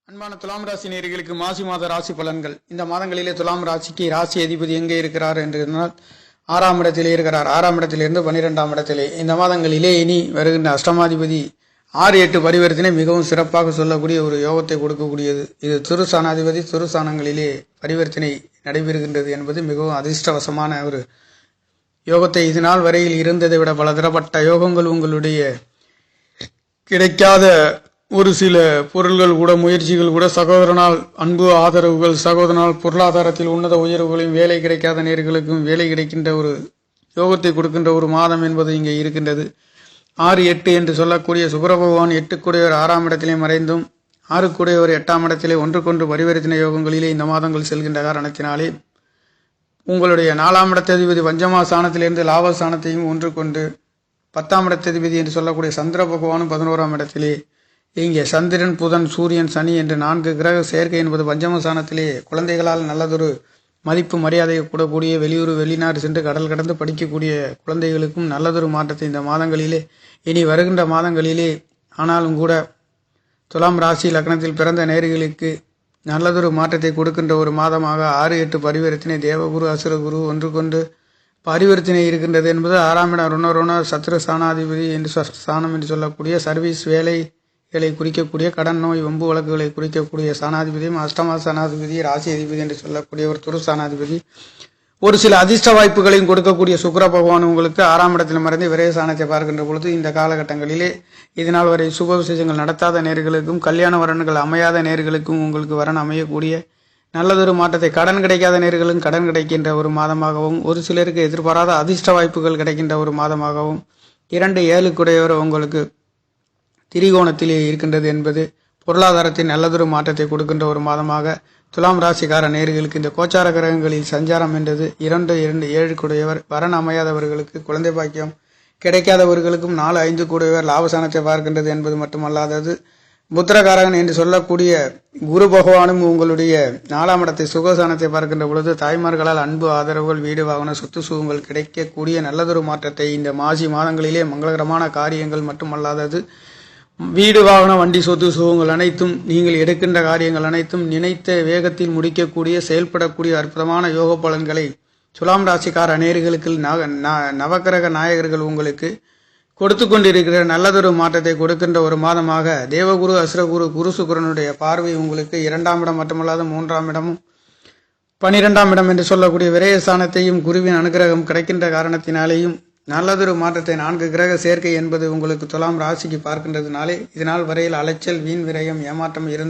அன்பான துலாம் ராசி நேயர்களுக்கு மாசி மாத ராசி பலன்கள். இந்த மாதங்களிலே துலாம் ராசிக்கு ராசி அதிபதி எங்கே இருக்கிறார் என்று சொன்னால் 6ஆம் இடத்திலே இருக்கிறார். 6ஆம் இடத்திலிருந்து 12ஆம் இடத்திலே. இந்த மாதங்களிலே இனி வருகின்ற அஷ்டமாதிபதி 6-8 பரிவர்த்தனை மிகவும் சிறப்பாக சொல்லக்கூடிய ஒரு யோகத்தை கொடுக்கக்கூடியது. இது துருசானாதிபதி துருசானங்களிலே பரிவர்த்தனை நடைபெறுகின்றது என்பது மிகவும் அதிர்ஷ்டவசமான ஒரு யோகத்தை இதனால் வரையில் இருந்ததை விட பல தரப்பட்ட யோகங்கள் உங்களுடைய கிடைக்காத ஒரு சில பொருள்கள் கூட முயற்சிகள் கூட சகோதரனால் அன்பு ஆதரவுகள் சகோதரனால் பொருளாதாரத்தில் உன்னத உயர்வுகளையும் வேலை கிடைக்காத நேர்களுக்கும் வேலை கிடைக்கின்ற ஒரு யோகத்தை கொடுக்கின்ற ஒரு மாதம் என்பது இங்கே இருக்கின்றது. 6-8 என்று சொல்லக்கூடிய சுக்கிர பகவான் 8 6ஆம் இடத்திலே மறைந்தும் 6 8ஆம் இடத்திலே ஒன்றுக்கொன்று பரிவர்த்தனை யோகங்களிலே இந்த மாதங்கள் செல்கின்ற காரணத்தினாலே உங்களுடைய 4ஆம் இடத்ததிபதி பஞ்சமா ஸ்தானத்திலிருந்து லாபஸ்தானத்தையும் ஒன்றுக்கொண்டு 10ஆம் இடத்ததிபதி என்று சொல்லக்கூடிய சந்திர பகவானும் 11ஆம் இடத்திலே இங்கே சந்திரன் புதன் சூரியன் சனி என்று 4 கிரக சேர்க்கை என்பது பஞ்சமஸ்தானத்திலே குழந்தைகளால் நல்லதொரு மதிப்பு மரியாதை கூடக்கூடிய வெளியூர் வெளிநாடு சென்று கடல் கடந்து படிக்கக்கூடிய குழந்தைகளுக்கும் நல்லதொரு மாற்றத்தை இந்த மாதங்களிலே இனி வருகின்ற மாதங்களிலே ஆனாலும் கூட துலாம் ராசி லக்னத்தில் பிறந்த நேர்களுக்கு நல்லதொரு மாற்றத்தை கொடுக்கின்ற ஒரு மாதமாக 6-8 பரிவர்த்தனை தேவகுரு அசுரகுரு ஒன்றுக்கொண்டு பரிவர்த்தனை இருக்கின்றது என்பது 6ஆம் இடம் ருண சத்ரு ஸ்தானாதிபதி என்று ஸ்தானம் என்று சொல்லக்கூடிய சர்வீஸ் வேலைகளை குறிக்கக்கூடிய கடன் நோய் வம்பு வழக்குகளை குறிக்கக்கூடிய ஸ்தானாதிபதியும் அஷ்டமா ஸ்தானாதிபதி ராசி அதிபதி என்று சொல்லக்கூடிய ஒரு துரு ஸ்தானாதிபதி ஒரு சில அதிர்ஷ்ட வாய்ப்புகளையும் கொடுக்கக்கூடிய சுக்கிர பகவான் உங்களுக்கு 6ஆம் இடத்தில் மறைந்து விரைய ஸ்தானத்தை பார்க்கின்ற பொழுது இந்த காலகட்டங்களிலே இதனால் வரை சுப விசேஷங்கள் நடத்தாத நேர்களுக்கும் கல்யாண வரன்கள் அமையாத நேர்களுக்கும் உங்களுக்கு வரன் அமையக்கூடிய நல்லதொரு மாற்றத்தை கடன் கிடைக்காத நேர்களும் கடன் கிடைக்கின்ற ஒரு மாதமாகவும் ஒரு சிலருக்கு எதிர்பாராத அதிர்ஷ்ட வாய்ப்புகள் கிடைக்கின்ற ஒரு மாதமாகவும் 2-7 உங்களுக்கு திரிகோணத்திலே இருக்கின்றது என்பது பொருளாதாரத்தின் நல்லதொரு மாற்றத்தை கொடுக்கின்ற ஒரு மாதமாக துலாம் ராசிக்கார நேர்களுக்கு இந்த கோச்சார கிரகங்களில் சஞ்சாரம் என்றது 2-7 வரன் அமையாதவர்களுக்கு குழந்தை பாக்கியம் கிடைக்காதவர்களுக்கும் 4-5 லாபசானத்தை பார்க்கின்றது என்பது மட்டுமல்லாதது புத்திரகாரகன் என்று சொல்லக்கூடிய குரு பகவானும் உங்களுடைய 4ஆம் இடத்தை சுகசானத்தை பார்க்கின்ற பொழுது தாய்மார்களால் அன்பு ஆதரவுகள் வீடு வாகன சொத்து சுகங்கள் கிடைக்கக்கூடிய நல்லதொரு மாற்றத்தை இந்த மாசி மாதங்களிலே மங்களகரமான காரியங்கள் மட்டுமல்லாதது வீடு வாகன வண்டி சொத்து சுகங்கள் அனைத்தும் நீங்கள் எடுக்கின்ற காரியங்கள் அனைத்தும் நினைத்த வேகத்தில் முடிக்கக்கூடிய செயல்படக்கூடிய அற்புதமான யோக பலன்களை துலாம் ராசிக்கார நேர்களுக்கு நவக்கிரக நாயகர்கள் உங்களுக்கு கொடுத்து கொண்டிருக்கிற நல்லதொரு மாற்றத்தை கொடுக்கின்ற ஒரு மாதமாக தேவகுரு அசுரகுரு குரு சுக்கிரனுடைய பார்வை உங்களுக்கு 2ஆம் இடம் மட்டுமல்லாத 3ஆம் இடமும் 12ஆம் இடம் என்று சொல்லக்கூடிய விரயஸ்தானத்தையும் குருவின் அனுகிரகம் கிடைக்கின்ற காரணத்தினாலேயும் நல்லதொரு மாற்றத்தை 4 கிரக சேர்க்கை என்பது உங்களுக்கு துலாம் ராசிக்கு பார்க்கின்றதுனாலே இதனால் வரையில் அலைச்சல் வீண் விரயம் ஏமாற்றம் இருந்து